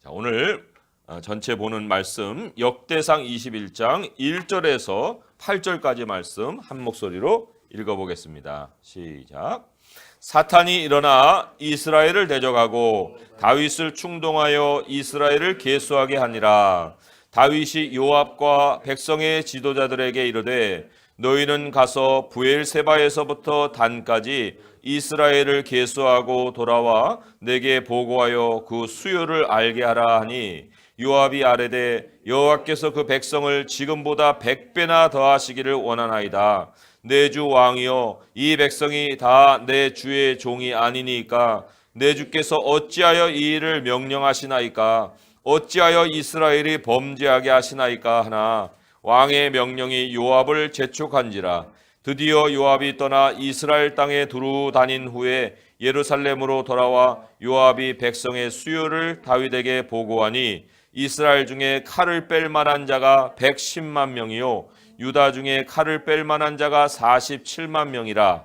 자, 오늘 전체 보는 말씀 역대상 21장 1절에서 8절까지 말씀 한 목소리로 읽어보겠습니다. 시작. 사탄이 일어나 이스라엘을 대적하고 다윗을 충동하여 이스라엘을 계수하게 하니라. 다윗이 요압과 백성의 지도자들에게 이르되 너희는 가서 브엘세바에서부터 단까지 이스라엘을 계수하고 돌아와 내게 보고하여 그 수요를 알게 하라 하니 요압이 아뢰되 여호와께서 그 백성을 지금보다 100배나 더하시기를 원하나이다. 내 주 왕이여 이 백성이 다 내 주의 종이 아니니까 내 주께서 어찌하여 이 일을 명령하시나이까 어찌하여 이스라엘이 범죄하게 하시나이까 하나 왕의 명령이 요압을 재촉한지라. 드디어 요압이 떠나 이스라엘 땅에 두루 다닌 후에 예루살렘으로 돌아와 요압이 백성의 수요를 다윗에게 보고하니 이스라엘 중에 칼을 뺄 만한 자가 110만 명이요 유다 중에 칼을 뺄 만한 자가 47만 명이라.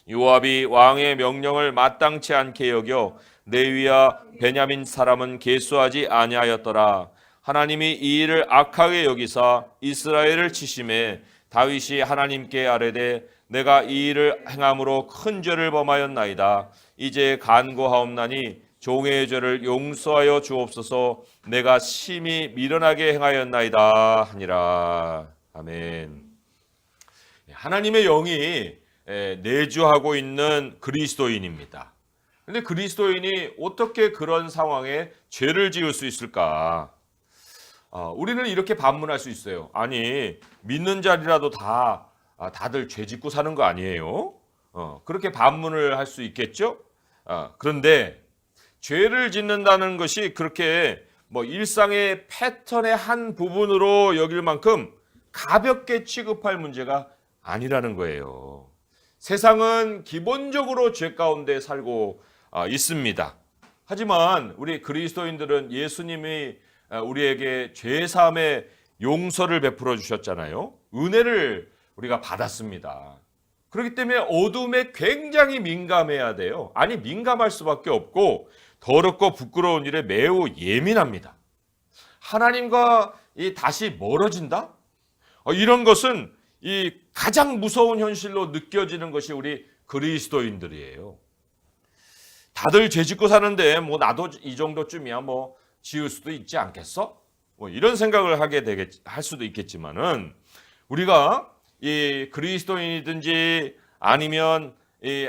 요압이 왕의 명령을 마땅치 않게 여겨 레위와 베냐민 사람은 계수하지 아니하였더라. 하나님이 이 일을 악하게 여기사 이스라엘을 치심해 다윗이 하나님께 아뢰되 내가 이 일을 행함으로 큰 죄를 범하였나이다. 이제 간구하옵나니 종의 죄를 용서하여 주옵소서. 내가 심히 미련하게 행하였나이다 하니라. 아멘. 하나님의 영이 내주하고 있는 그리스도인입니다. 그런데 그리스도인이 어떻게 그런 상황에 죄를 지을 수 있을까? 우리는 이렇게 반문할 수 있어요. 아니 믿는 자리라도 다들 죄 짓고 사는 거 아니에요? 그렇게 반문을 할 수 있겠죠? 그런데 죄를 짓는다는 것이 그렇게 일상의 패턴의 한 부분으로 여길 만큼 가볍게 취급할 문제가 아니라는 거예요. 세상은 기본적으로 죄 가운데 살고 있습니다. 하지만 우리 그리스도인들은 예수님이 우리에게 죄사함의 용서를 베풀어 주셨잖아요. 은혜를 우리가 받았습니다. 그렇기 때문에 어둠에 굉장히 민감해야 돼요. 아니 민감할 수밖에 없고 더럽고 부끄러운 일에 매우 예민합니다. 하나님과 다시 멀어진다? 이런 것은 이 가장 무서운 현실로 느껴지는 것이 우리 그리스도인들이에요. 다들 죄 짓고 사는데 나도 이 정도쯤이야 지을 수도 있지 않겠어? 이런 생각을 할 수도 있겠지만은 우리가 이 그리스도인이든지 아니면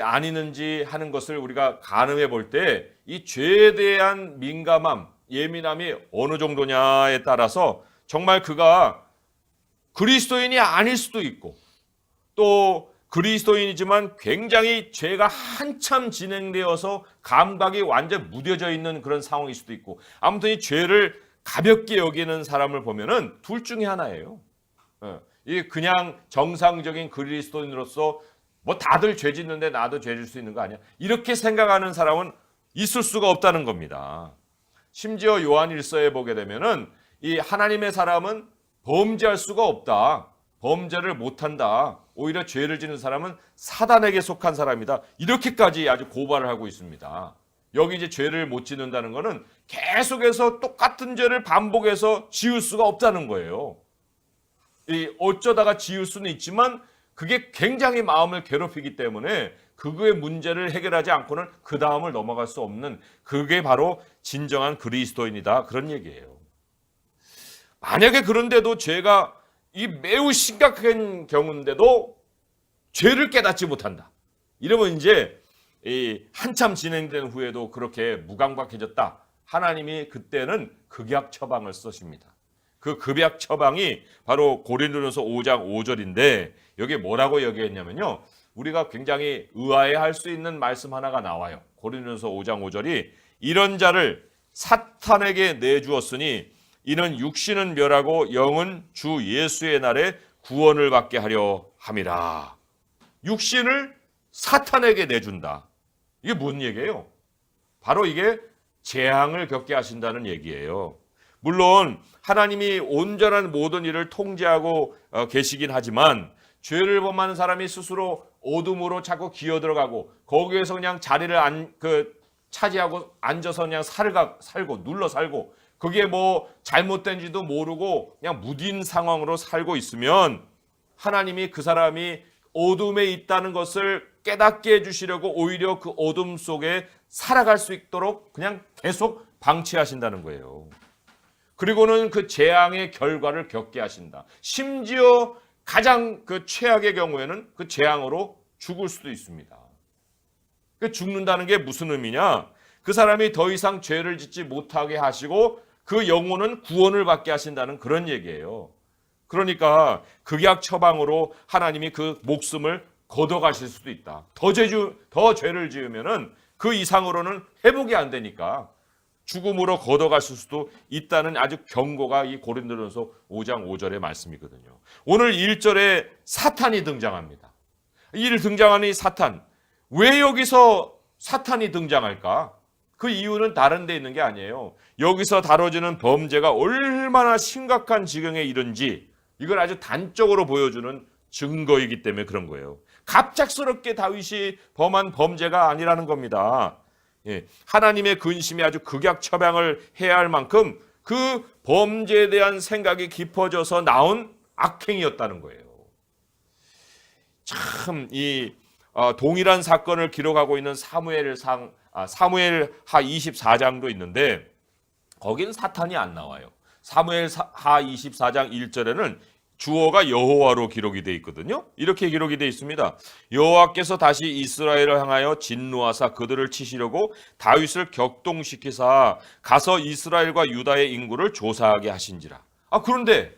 아니는지 하는 것을 우리가 가늠해 볼 때 이 죄에 대한 민감함, 예민함이 어느 정도냐에 따라서 정말 그가 그리스도인이 아닐 수도 있고 또 그리스도인이지만 굉장히 죄가 한참 진행되어서 감각이 완전 무뎌져 있는 그런 상황일 수도 있고 아무튼 이 죄를 가볍게 여기는 사람을 보면은 둘 중에 하나예요. 이 그냥 정상적인 그리스도인으로서 다들 죄 짓는데 나도 죄 질 수 있는 거 아니야? 이렇게 생각하는 사람은 있을 수가 없다는 겁니다. 심지어 요한일서에 보게 되면은 이 하나님의 사람은 범죄할 수가 없다. 범죄를 못한다. 오히려 죄를 지는 사람은 사단에게 속한 사람이다. 이렇게까지 아주 고발을 하고 있습니다. 여기 이제 죄를 못 짓는다는 것은 계속해서 똑같은 죄를 반복해서 지을 수가 없다는 거예요. 어쩌다가 지을 수는 있지만 그게 굉장히 마음을 괴롭히기 때문에 그거의 문제를 해결하지 않고는 그 다음을 넘어갈 수 없는 그게 바로 진정한 그리스도인이다. 그런 얘기예요. 만약에 그런데도 죄가 이 매우 심각한 경우인데도 죄를 깨닫지 못한다. 이러면 이제 한참 진행된 후에도 그렇게 무감각해졌다. 하나님이 그때는 극약 처방을 쓰십니다. 그 극약 처방이 바로 고린도전서 5장 5절인데 여기에 뭐라고 얘기했냐면요. 우리가 굉장히 의아해할 수 있는 말씀 하나가 나와요. 고린도전서 5장 5절이 이런 자를 사탄에게 내주었으니 이는 육신은 멸하고 영은 주 예수의 날에 구원을 받게 하려 함이라. 육신을 사탄에게 내준다. 이게 무슨 얘기예요? 바로 이게 재앙을 겪게 하신다는 얘기예요. 물론 하나님이 온전한 모든 일을 통제하고 계시긴 하지만 죄를 범하는 사람이 스스로 어둠으로 자꾸 기어들어가고 거기에서 그냥 자리를 차지하고 앉아서 그냥 살고 눌러 살고 그게 뭐 잘못된지도 모르고 그냥 무딘 상황으로 살고 있으면 하나님이 그 사람이 어둠에 있다는 것을 깨닫게 해주시려고 오히려 그 어둠 속에 살아갈 수 있도록 그냥 계속 방치하신다는 거예요. 그리고는 그 재앙의 결과를 겪게 하신다. 심지어 가장 그 최악의 경우에는 그 재앙으로 죽을 수도 있습니다. 죽는다는 게 무슨 의미냐? 그 사람이 더 이상 죄를 짓지 못하게 하시고 그 영혼은 구원을 받게 하신다는 그런 얘기예요. 그러니까 극약 처방으로 하나님이 그 목숨을 걷어가실 수도 있다. 더 죄를 지으면은 그 이상으로는 회복이 안 되니까 죽음으로 걷어가실 수도 있다는 아주 경고가 이 고린도전서 5장 5절의 말씀이거든요. 오늘 1절에 사탄이 등장합니다. 이 등장하는 이 사탄, 왜 여기서 사탄이 등장할까? 그 이유는 다른 데 있는 게 아니에요. 여기서 다뤄지는 범죄가 얼마나 심각한 지경에 이른지 이걸 아주 단적으로 보여주는 증거이기 때문에 그런 거예요. 갑작스럽게 다윗이 범한 범죄가 아니라는 겁니다. 예, 하나님의 근심이 아주 극약 처방을 해야 할 만큼 그 범죄에 대한 생각이 깊어져서 나온 악행이었다는 거예요. 참 이 동일한 사건을 기록하고 있는 사무엘하 24장도 있는데 거긴 사탄이 안 나와요. 사무엘하 24장 1절에는 주어가 여호와로 기록이 되어 있거든요. 이렇게 기록이 되어 있습니다. 여호와께서 다시 이스라엘을 향하여 진노하사 그들을 치시려고 다윗을 격동시키사 가서 이스라엘과 유다의 인구를 조사하게 하신지라. 그런데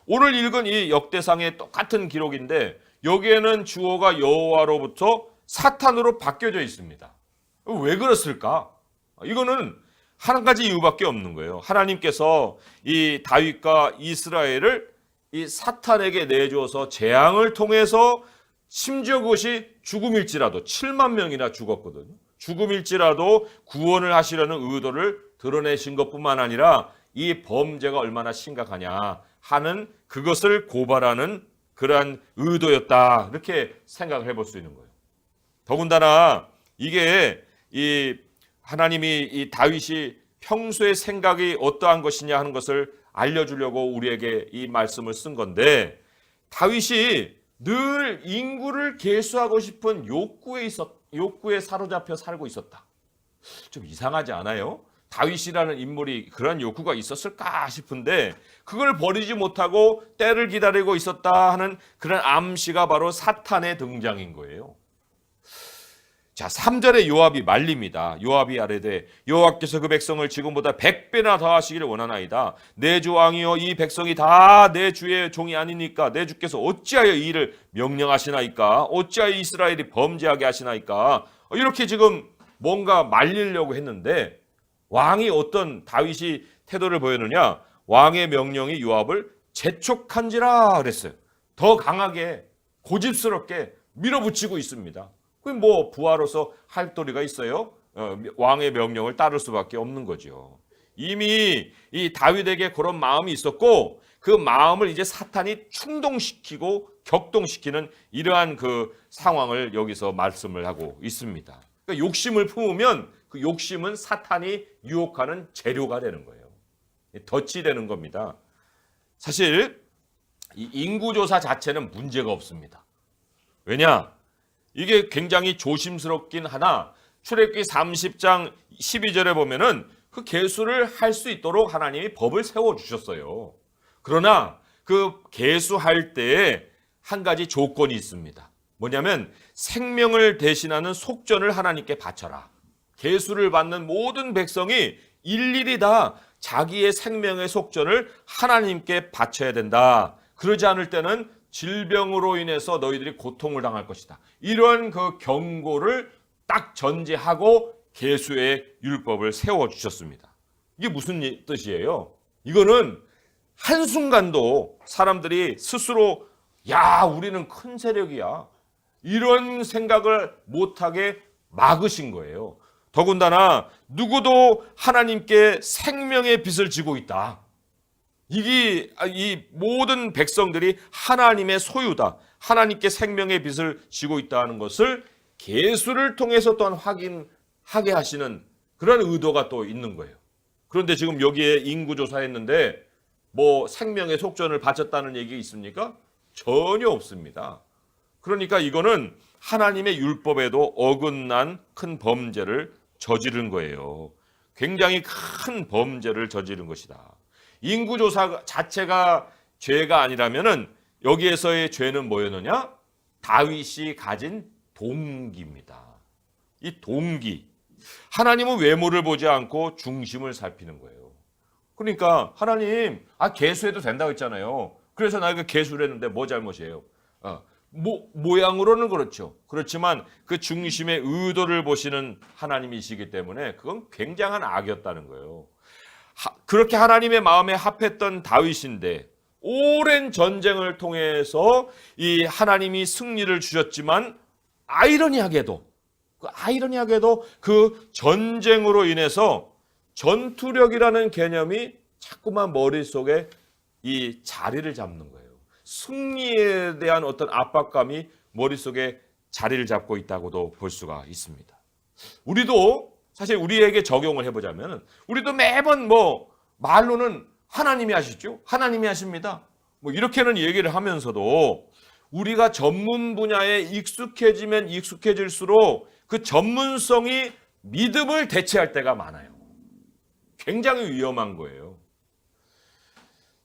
오늘 읽은 이 역대상의 똑같은 기록인데 여기에는 주어가 여호와로부터 사탄으로 바뀌어져 있습니다. 왜 그랬을까? 이거는 한 가지 이유밖에 없는 거예요. 하나님께서 이 다윗과 이스라엘을 이 사탄에게 내주어서 재앙을 통해서 심지어 그것이 죽음일지라도 7만 명이나 죽었거든요. 죽음일지라도 구원을 하시려는 의도를 드러내신 것뿐만 아니라 이 범죄가 얼마나 심각하냐 하는 그것을 고발하는 그러한 의도였다. 이렇게 생각을 해볼 수 있는 거예요. 더군다나 이게 이 하나님이 이 다윗이 평소의 생각이 어떠한 것이냐 하는 것을 알려주려고 우리에게 이 말씀을 쓴 건데 다윗이 늘 인구를 계수하고 싶은 욕구에 사로잡혀 살고 있었다. 좀 이상하지 않아요? 다윗이라는 인물이 그런 욕구가 있었을까 싶은데 그걸 버리지 못하고 때를 기다리고 있었다 하는 그런 암시가 바로 사탄의 등장인 거예요. 자, 3절에 요압이 말립니다. 요압이 아뢰되 여호와께서 그 백성을 지금보다 100배나 더 하시기를 원하나이다. 내 주 왕이여 이 백성이 다 내 주의 종이 아니니까 내 주께서 어찌하여 이 일을 명령하시나이까? 어찌하여 이스라엘이 범죄하게 하시나이까? 이렇게 지금 뭔가 말리려고 했는데 왕이 어떤 다윗이 태도를 보였느냐? 왕의 명령이 요압을 재촉한지라 그랬어요. 더 강하게 고집스럽게 밀어붙이고 있습니다. 그럼 뭐 부하로서 할 도리가 있어요? 왕의 명령을 따를 수밖에 없는 거죠. 이미 이 다윗에게 그런 마음이 있었고 그 마음을 이제 사탄이 충동시키고 격동시키는 이러한 그 상황을 여기서 말씀을 하고 있습니다. 그러니까 욕심을 품으면 그 욕심은 사탄이 유혹하는 재료가 되는 거예요. 덫이 되는 겁니다. 사실 이 인구조사 자체는 문제가 없습니다. 왜냐? 이게 굉장히 조심스럽긴 하나 출애굽기 30장 12절에 보면은 그 계수를 할 수 있도록 하나님이 법을 세워주셨어요. 그러나 그 계수할 때에 한 가지 조건이 있습니다. 뭐냐면 생명을 대신하는 속전을 하나님께 바쳐라. 계수를 받는 모든 백성이 일일이 다 자기의 생명의 속전을 하나님께 바쳐야 된다. 그러지 않을 때는 질병으로 인해서 너희들이 고통을 당할 것이다. 이런 그 경고를 딱 전제하고 계수의 율법을 세워주셨습니다. 이게 무슨 뜻이에요? 이거는 한순간도 사람들이 스스로 야 우리는 큰 세력이야 이런 생각을 못하게 막으신 거예요. 더군다나 누구도 하나님께 생명의 빚을 지고 있다. 이게 이 모든 백성들이 하나님의 소유다. 하나님께 생명의 빚을 지고 있다는 것을 계수를 통해서 또한 확인하게 하시는 그런 의도가 또 있는 거예요. 그런데 지금 여기에 인구조사했는데 뭐 생명의 속전을 바쳤다는 얘기 있습니까? 전혀 없습니다. 그러니까 이거는 하나님의 율법에도 어긋난 큰 범죄를 저지른 거예요. 굉장히 큰 범죄를 저지른 것이다. 인구조사 자체가 죄가 아니라면은 여기에서의 죄는 뭐였느냐? 다윗이 가진 동기입니다. 이 동기. 하나님은 외모를 보지 않고 중심을 살피는 거예요. 그러니까 하나님, 계수해도 된다고 했잖아요. 그래서 나가 계수를 했는데 뭐 잘못이에요? 모양으로는 그렇죠. 그렇지만 그 중심의 의도를 보시는 하나님이시기 때문에 그건 굉장한 악이었다는 거예요. 그렇게 하나님의 마음에 합했던 다윗인데 오랜 전쟁을 통해서 이 하나님이 승리를 주셨지만 아이러니하게도 그 전쟁으로 인해서 전투력이라는 개념이 자꾸만 머릿속에 이 자리를 잡는 거예요. 승리에 대한 어떤 압박감이 머릿속에 자리를 잡고 있다고도 볼 수가 있습니다. 우리도 사실 우리에게 적용을 해보자면 우리도 매번 말로는 하나님이 하시죠. 하나님이 하십니다. 이렇게는 얘기를 하면서도 우리가 전문 분야에 익숙해지면 익숙해질수록 그 전문성이 믿음을 대체할 때가 많아요. 굉장히 위험한 거예요.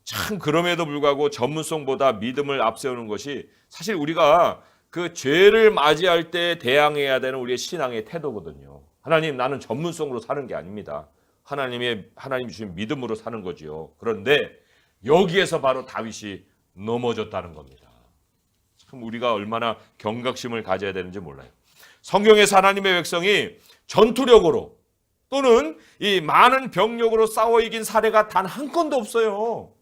참 그럼에도 불구하고 전문성보다 믿음을 앞세우는 것이 사실 우리가 그 죄를 맞이할 때 대항해야 되는 우리의 신앙의 태도거든요. 하나님, 나는 전문성으로 사는 게 아닙니다. 하나님 주신 믿음으로 사는 거지요. 그런데 여기에서 바로 다윗이 넘어졌다는 겁니다. 참 우리가 얼마나 경각심을 가져야 되는지 몰라요. 성경에서 하나님의 백성이 전투력으로 또는 이 많은 병력으로 싸워 이긴 사례가 단 한 건도 없어요.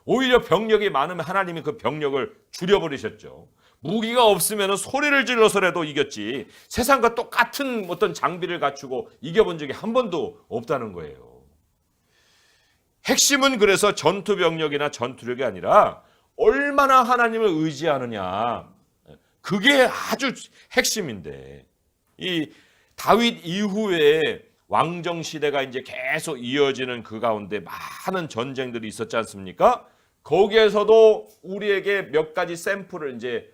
오히려 병력이 많으면 하나님이 그 병력을 줄여버리셨죠. 무기가 없으면 소리를 질러서라도 이겼지 세상과 똑같은 어떤 장비를 갖추고 이겨본 적이 한 번도 없다는 거예요. 핵심은 그래서 전투병력이나 전투력이 아니라 얼마나 하나님을 의지하느냐, 그게 아주 핵심인데, 이 다윗 이후에 왕정 시대가 이제 계속 이어지는 그 가운데 많은 전쟁들이 있었지 않습니까? 거기에서도 우리에게 몇 가지 샘플을 이제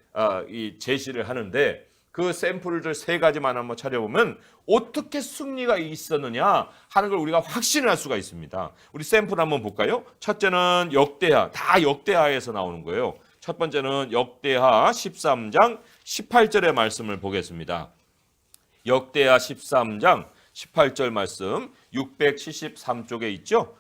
제시를 하는데 그 샘플들 세 가지만 한번 찾아보면 어떻게 승리가 있었느냐 하는 걸 우리가 확신을 할 수가 있습니다. 우리 샘플 한번 볼까요? 첫째는 역대하, 다 역대하에서 나오는 거예요. 첫 번째는 역대하 13장 18절의 말씀을 보겠습니다. 역대하 13장 18절 말씀 673쪽에 있죠.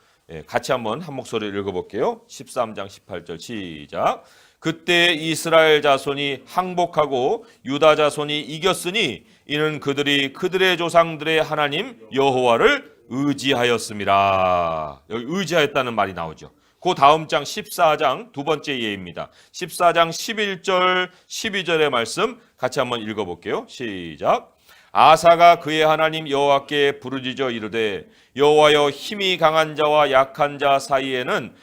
같이 한번 한 목소리를 읽어볼게요. 13장 18절 시작. 그때 이스라엘 자손이 항복하고 유다 자손이 이겼으니 이는 그들이 그들의 조상들의 하나님 여호와를 의지하였습니다. 여기 의지하였다는 말이 나오죠. 그 다음 장 14장 두 번째 예입니다. 14장 11절 12절의 말씀 같이 한번 읽어볼게요. 시작. 아사가 그의 하나님 여호와께 부르짖어 이르되 여호와여, 힘이 강한 자와 약한 자 사이에는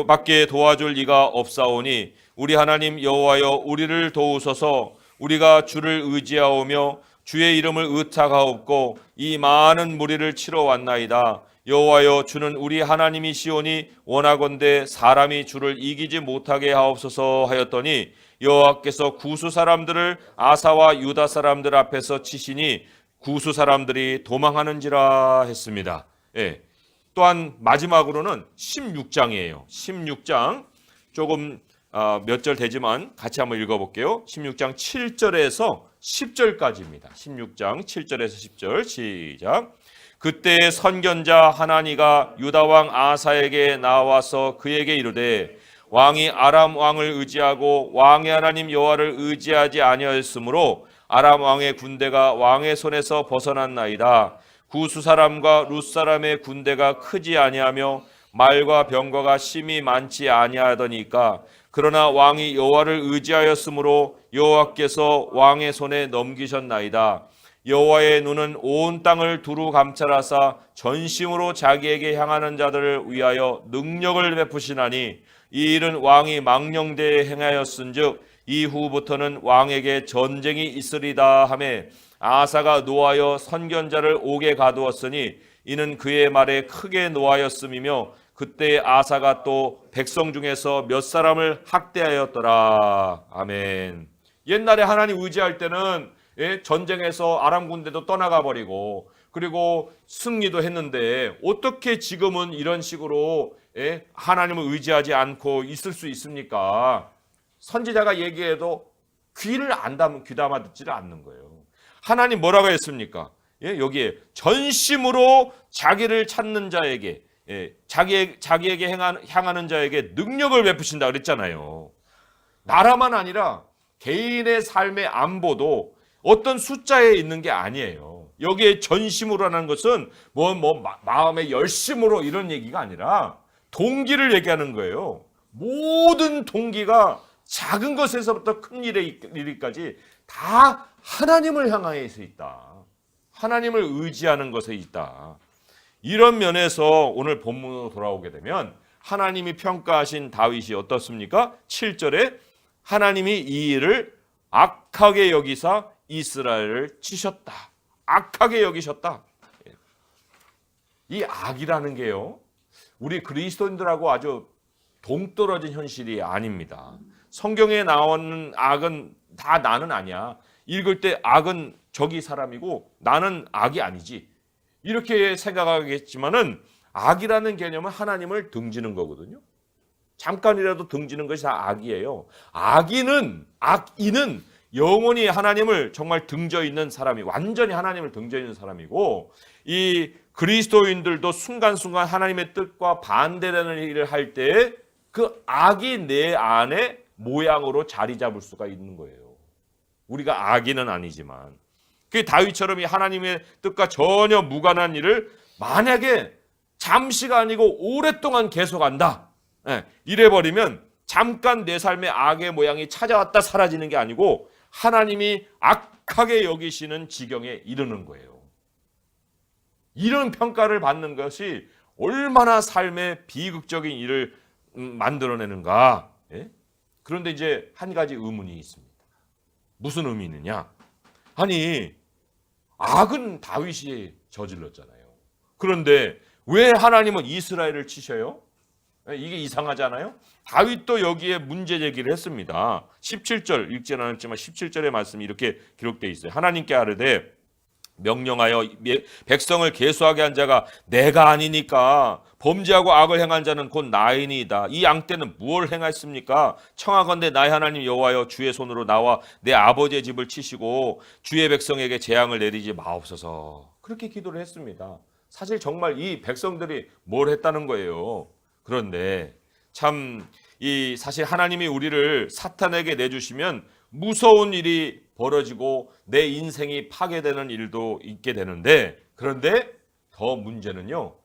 밖에 도와줄 이가 없사오니 우리 하나님 여호와여, 우리를 도우소서. 우리가 주를 의지하오며 주의 이름을 의탁하옵고 이 많은 무리를 치러 왔나이다. 여호와여, 주는 우리 하나님이시오니 원하건대 사람이 주를 이기지 못하게 하옵소서 하였더니 여호와께서 구수 사람들을 아사와 유다 사람들 앞에서 치시니 구수 사람들이 도망하는지라 했습니다. 또한 마지막으로는 16장이에요. 16장 조금 몇 절 되지만 같이 한번 읽어볼게요. 16장 7절에서 10절까지입니다. 16장 7절에서 10절 시작. 그때 선견자 하나니가 유다 왕 아사에게 나와서 그에게 이르되 왕이 아람 왕을 의지하고 왕의 하나님 여호와를 의지하지 아니하였으므로 아람 왕의 군대가 왕의 손에서 벗어났나이다. 구수 사람과 룻 사람의 군대가 크지 아니하며 말과 병거가 심히 많지 아니하더니까 그러나 왕이 여호와를 의지하였으므로 여호와께서 왕의 손에 넘기셨나이다. 여호와의 눈은 온 땅을 두루 감찰하사 전심으로 자기에게 향하는 자들을 위하여 능력을 베푸시나니 이 일은 왕이 망령되에 행하였은즉 이후부터는 왕에게 전쟁이 있으리다 하매 아사가 노하여 선견자를 옥에 가두었으니 이는 그의 말에 크게 노하였음이며 그때 아사가 또 백성 중에서 몇 사람을 학대하였더라. 아멘. 옛날에 하나님 의지할 때는 전쟁에서 아람 군대도 떠나가 버리고 그리고 승리도 했는데 어떻게 지금은 이런 식으로 하나님을 의지하지 않고 있을 수 있습니까? 선지자가 얘기해도 귀담아 듣지를 않는 거예요. 하나님 뭐라고 했습니까? 여기에 전심으로 자기를 찾는 자에게 자기에게 향하는 자에게 능력을 베푸신다 그랬잖아요. 나라만 아니라 개인의 삶의 안보도 어떤 숫자에 있는 게 아니에요. 여기에 전심으로라는 것은 마음의 열심으로 이런 얘기가 아니라 동기를 얘기하는 거예요. 모든 동기가 작은 것에서부터 큰 일에 이르기까지 다 하나님을 향해서 있다. 하나님을 의지하는 것에 있다. 이런 면에서 오늘 본문으로 돌아오게 되면 하나님이 평가하신 다윗이 어떻습니까? 7절에 하나님이 이 일을 악하게 여기사 이스라엘을 치셨다. 악하게 여기셨다. 이 악이라는 게요, 우리 그리스도인들하고 아주 동떨어진 현실이 아닙니다. 성경에 나오는 악은 다 나는 아니야. 읽을 때 악은 저기 사람이고 나는 악이 아니지. 이렇게 생각하겠지만은 악이라는 개념은 하나님을 등지는 거거든요. 잠깐이라도 등지는 것이 다 악이에요. 악인은 영원히 하나님을 정말 등져 있는 사람이, 완전히 하나님을 등져 있는 사람이고, 이 그리스도인들도 순간순간 하나님의 뜻과 반대되는 일을 할 때 그 악이 내 안에 모양으로 자리 잡을 수가 있는 거예요. 우리가 악인은 아니지만 그 다윗처럼 이 하나님의 뜻과 전혀 무관한 일을 만약에 잠시가 아니고 오랫동안 계속한다, 이래버리면 잠깐 내 삶의 악의 모양이 찾아왔다 사라지는 게 아니고 하나님이 악하게 여기시는 지경에 이르는 거예요. 이런 평가를 받는 것이 얼마나 삶의 비극적인 일을 만들어내는가. 그런데 이제 한 가지 의문이 있습니다. 무슨 의미느냐? 아니, 악은 다윗이 저질렀잖아요. 그런데 왜 하나님은 이스라엘을 치셔요? 이게 이상하잖아요. 다윗도 여기에 문제 제기를 했습니다. 17절 읽지는 않았지만 17절의 말씀이 이렇게 기록되어 있어요. 하나님께 아뢰되 명령하여 백성을 계수하게 한 자가 내가 아니니까 범죄하고 악을 행한 자는 곧 나이니이다. 이 양떼는 무엇을 행하였습니까? 청하건대 나의 하나님 여호와여 주의 손으로 나와 내 아버지의 집을 치시고 주의 백성에게 재앙을 내리지 마옵소서. 그렇게 기도를 했습니다. 사실 정말 이 백성들이 뭘 했다는 거예요. 그런데 참 사실 하나님이 우리를 사탄에게 내주시면 무서운 일이 벌어지고 내 인생이 파괴되는 일도 있게 되는데, 그런데 더 문제는요,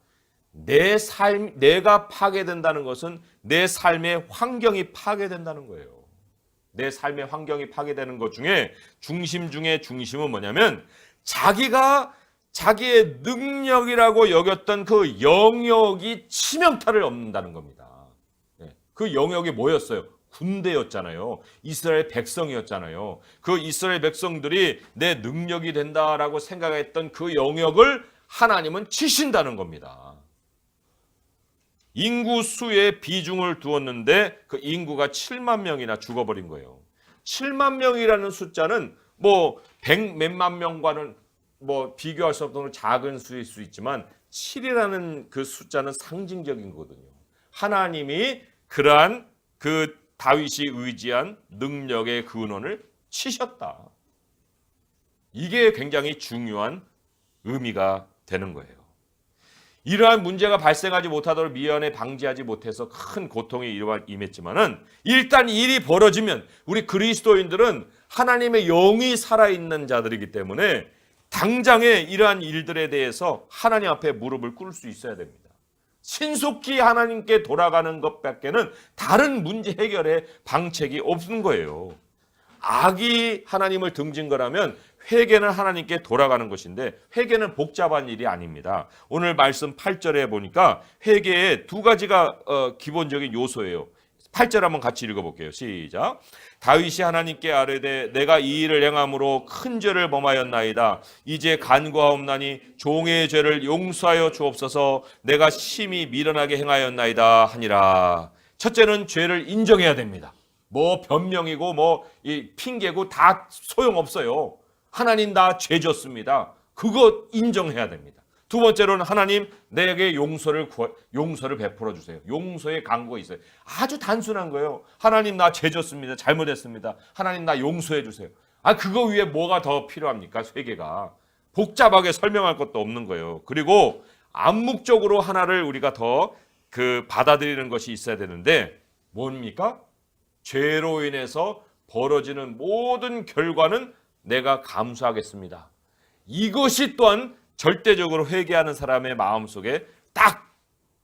내가 파괴된다는 것은 내 삶의 환경이 파괴된다는 거예요. 내 삶의 환경이 파괴되는 것 중에 중심 중에 중심은 뭐냐면 자기가 자기의 능력이라고 여겼던 그 영역이 치명타를 얻는다는 겁니다. 그 영역이 뭐였어요? 군대였잖아요. 이스라엘 백성이었잖아요. 그 이스라엘 백성들이 내 능력이 된다라고 생각했던 그 영역을 하나님은 치신다는 겁니다. 인구 수에 비중을 두었는데 그 인구가 7만 명이나 죽어버린 거예요. 7만 명이라는 숫자는 100몇만 명과는 비교할 수 없는 작은 수일 수 있지만 7이라는 그 숫자는 상징적인 거거든요. 하나님이 그러한 그 다윗이 의지한 능력의 근원을 치셨다. 이게 굉장히 중요한 의미가 되는 거예요. 이러한 문제가 발생하지 못하도록 미연에 방지하지 못해서 큰 고통이 임했지만은 일단 일이 벌어지면 우리 그리스도인들은 하나님의 영이 살아있는 자들이기 때문에 당장에 이러한 일들에 대해서 하나님 앞에 무릎을 꿇을 수 있어야 됩니다. 신속히 하나님께 돌아가는 것밖에는 다른 문제 해결의 방책이 없는 거예요. 악이 하나님을 등진 거라면 회개는 하나님께 돌아가는 것인데 회개는 복잡한 일이 아닙니다. 오늘 말씀 8절에 보니까 회개에 두 가지가 기본적인 요소예요. 8절 한번 같이 읽어볼게요. 시작. 다윗이 하나님께 아뢰되 내가 이 일을 행함으로 큰 죄를 범하였나이다. 이제 간구하옵나니 종의 죄를 용서하여 주옵소서. 내가 심히 미련하게 행하였나이다 하니라. 첫째는 죄를 인정해야 됩니다. 뭐 변명이고 뭐 이 핑계고 다 소용없어요. 하나님 나 죄 졌습니다. 그거 인정해야 됩니다. 두 번째로는 하나님 내게 용서를 베풀어 주세요. 용서의 강구가 있어요. 아주 단순한 거예요. 하나님 나 죄 졌습니다. 잘못했습니다. 하나님 나 용서해 주세요. 그거 위에 뭐가 더 필요합니까? 회개가. 복잡하게 설명할 것도 없는 거예요. 그리고 암묵적으로 하나를 우리가 더 받아들이는 것이 있어야 되는데 뭡니까? 죄로 인해서 벌어지는 모든 결과는 내가 감수하겠습니다. 이것이 또한 절대적으로 회개하는 사람의 마음속에 딱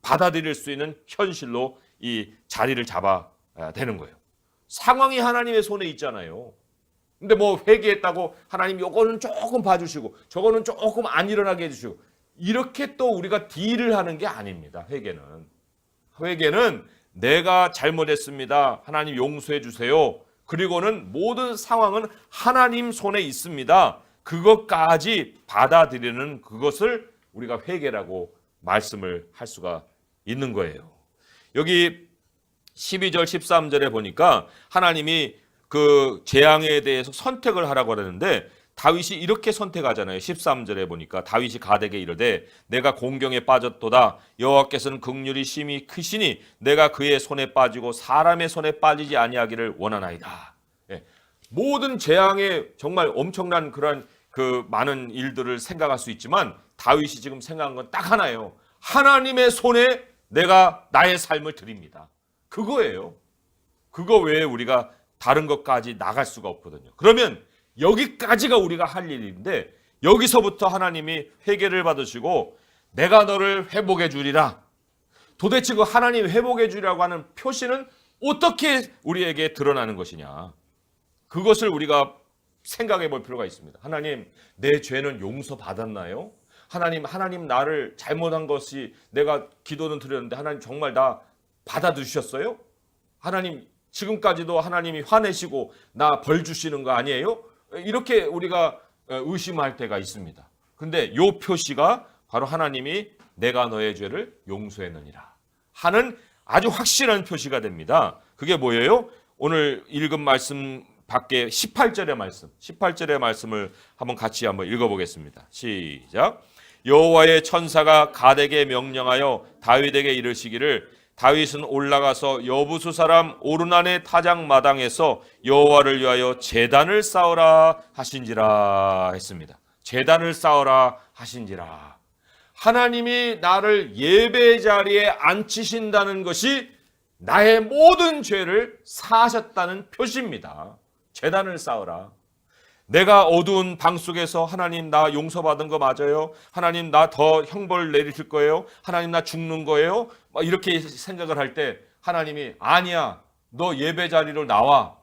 받아들일 수 있는 현실로 이 자리를 잡아야 되는 거예요. 상황이 하나님의 손에 있잖아요. 근데 뭐 회개했다고 하나님 요거는 조금 봐주시고 저거는 조금 안 일어나게 해주시고 이렇게 또 우리가 딜을 하는 게 아닙니다. 회개는 내가 잘못했습니다. 하나님 용서해 주세요. 그리고는 모든 상황은 하나님 손에 있습니다. 그것까지 받아들이는 그것을 우리가 회개라고 말씀을 할 수가 있는 거예요. 여기 12절 13절에 보니까 하나님이 그 재앙에 대해서 선택을 하라고 하는데 다윗이 이렇게 선택하잖아요. 13절에 보니까 다윗이 가덱에 이르되 내가 공경에 빠졌도다. 여호와께서는 긍휼이 심히 크시니 내가 그의 손에 빠지고 사람의 손에 빠지지 아니하기를 원하나이다. 모든 재앙에 정말 엄청난 그런 많은 일들을 생각할 수 있지만 다윗이 지금 생각한 건 딱 하나예요. 하나님의 손에 내가 나의 삶을 드립니다. 그거예요. 그거 외에 우리가 다른 것까지 나갈 수가 없거든요. 그러면 여기까지가 우리가 할 일인데 여기서부터 하나님이 회개를 받으시고 내가 너를 회복해 주리라. 도대체 그 하나님 회복해 주리라고 하는 표시는 어떻게 우리에게 드러나는 것이냐. 그것을 우리가 생각해 볼 필요가 있습니다. 하나님, 내 죄는 용서받았나요? 하나님 나를 잘못한 것이 내가 기도는 드렸는데 하나님 정말 나 받아주셨어요? 하나님 지금까지도 하나님이 화내시고 나 벌 주시는 거 아니에요? 이렇게 우리가 의심할 때가 있습니다. 근데 요 표시가 바로 하나님이 내가 너의 죄를 용서했느니라 하는 아주 확실한 표시가 됩니다. 그게 뭐예요? 오늘 읽은 말씀 밖에 18절의 말씀을 한번 읽어보겠습니다. 시작. 여호와의 천사가 가덱에 명령하여 다윗에게 이르시기를 다윗은 올라가서 여부수 사람 오르난의 타작 마당에서 여호와를 위하여 제단을 쌓으라 하신지라 했습니다. 제단을 쌓으라 하신지라. 하나님이 나를 예배 자리에 앉히신다는 것이 나의 모든 죄를 사하셨다는 표시입니다. 제단을 쌓으라. 내가 어두운 방 속에서 하나님 나 용서받은 거 맞아요? 하나님 나 더 형벌 내리실 거예요? 하나님 나 죽는 거예요? 이렇게 생각을 할 때 하나님이 아니야. 너 예배 자리로 나와.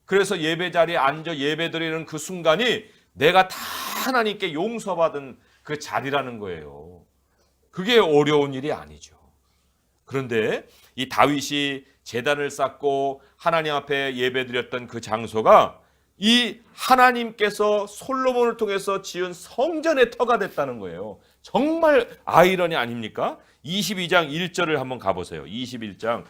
그래서 예배 자리에 앉아 예배 드리는 그 순간이 내가 다 하나님께 용서받은 그 자리라는 거예요. 그게 어려운 일이 아니죠. 그런데 이 다윗이 제단을 쌓고 하나님 앞에 예배드렸던 그 장소가 이 하나님께서 솔로몬을 통해서 지은 성전의 터가 됐다는 거예요. 정말 아이러니 아닙니까? 22장 1절을 한번 가보세요. 22장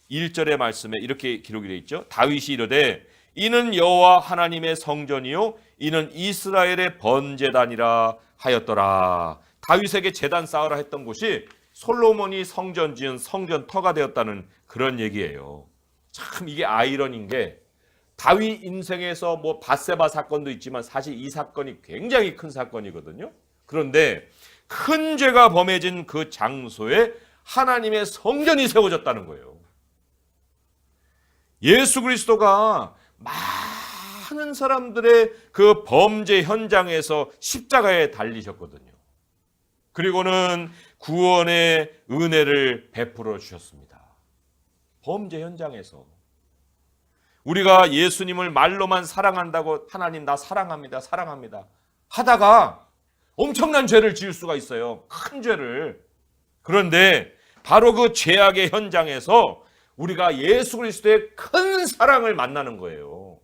1절의 말씀에 이렇게 기록이 되어 있죠. 다윗이 이르되 이는 여호와 하나님의 성전이요 이는 이스라엘의 번제단이라 하였더라. 다윗에게 제단 쌓으라 했던 곳이 솔로몬이 성전 지은 성전터가 되었다는 그런 얘기예요. 참 이게 아이러니인 게 다윗 인생에서 뭐 밧세바 사건도 있지만 사실 이 사건이 굉장히 큰 사건이거든요. 그런데 큰 죄가 범해진 그 장소에 하나님의 성전이 세워졌다는 거예요. 예수 그리스도가 많은 사람들의 그 범죄 현장에서 십자가에 달리셨거든요. 그리고는 구원의 은혜를 베풀어 주셨습니다. 범죄 현장에서. 우리가 예수님을 말로만 사랑한다고 하나님 나 사랑합니다. 하다가 엄청난 죄를 지을 수가 있어요. 큰 죄를. 그런데 바로 그 죄악의 현장에서 우리가 예수 그리스도의 큰 사랑을 만나는 거예요.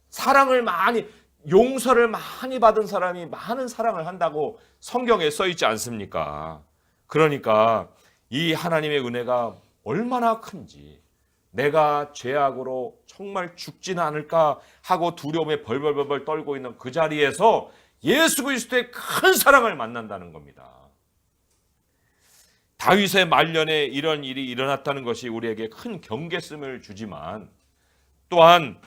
사랑을 많이, 용서를 많이 받은 사람이 많은 사랑을 한다고 성경에 써 있지 않습니까? 그러니까 이 하나님의 은혜가 얼마나 큰지, 내가 죄악으로 정말 죽지는 않을까 하고 두려움에 벌벌벌 떨고 있는 그 자리에서 예수 그리스도의 큰 사랑을 만난다는 겁니다. 다윗의 말년에 이런 일이 일어났다는 것이 우리에게 큰 경계심을 주지만, 또한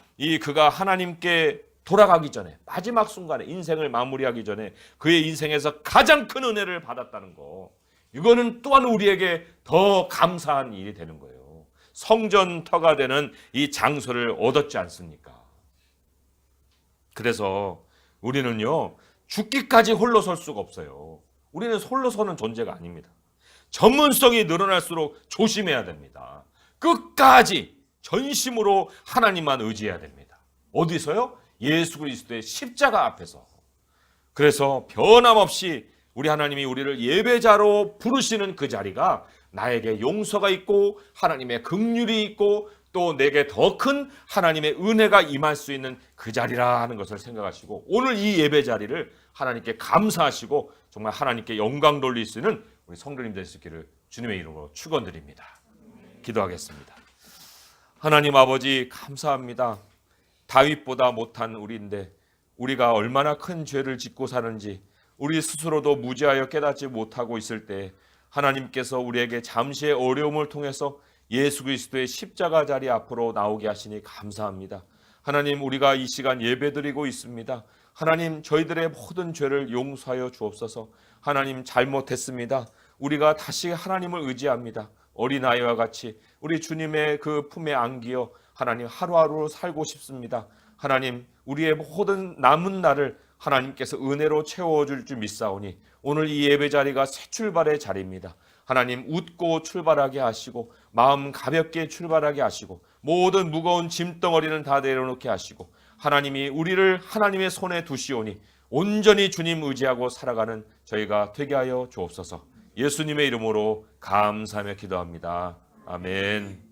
그가 하나님께 돌아가기 전에, 마지막 순간에 인생을 마무리하기 전에 그의 인생에서 가장 큰 은혜를 받았다는 거, 이거는 또한 우리에게 더 감사한 일이 되는 거예요. 성전터가 되는 이 장소를 얻었지 않습니까? 그래서 우리는요, 죽기까지 홀로 설 수가 없어요. 우리는 홀로 서는 존재가 아닙니다. 전문성이 늘어날수록 조심해야 됩니다. 끝까지 전심으로 하나님만 의지해야 됩니다. 어디서요? 예수 그리스도의 십자가 앞에서. 그래서 변함없이 우리 하나님이 우리를 예배자로 부르시는 그 자리가 나에게 용서가 있고 하나님의 긍휼이 있고 또 내게 더 큰 하나님의 은혜가 임할 수 있는 그 자리라 하는 것을 생각하시고, 오늘 이 예배 자리를 하나님께 감사하시고 정말 하나님께 영광 돌릴 수 있는 우리 성도님 될 수 있기를 주님의 이름으로 축원드립니다. 기도하겠습니다. 하나님 아버지, 감사합니다. 다윗보다 못한 우리인데 우리가 얼마나 큰 죄를 짓고 사는지 우리 스스로도 무지하여 깨닫지 못하고 있을 때 하나님께서 우리에게 잠시의 어려움을 통해서 예수 그리스도의 십자가 자리 앞으로 나오게 하시니 감사합니다. 하나님, 우리가 이 시간 예배드리고 있습니다. 하나님, 저희들의 모든 죄를 용서하여 주옵소서. 하나님, 잘못했습니다. 우리가 다시 하나님을 의지합니다. 어린아이와 같이 우리 주님의 그 품에 안기어 하나님 하루하루 살고 싶습니다. 하나님, 우리의 모든 남은 날을 하나님께서 은혜로 채워줄 줄 믿사오니 오늘 이 예배 자리가 새 출발의 자리입니다. 하나님, 웃고 출발하게 하시고 마음 가볍게 출발하게 하시고 모든 무거운 짐덩어리는 다 내려놓게 하시고 하나님이 우리를 하나님의 손에 두시오니 온전히 주님 의지하고 살아가는 저희가 되게 하여 주옵소서. 예수님의 이름으로 감사하며 기도합니다. 아멘.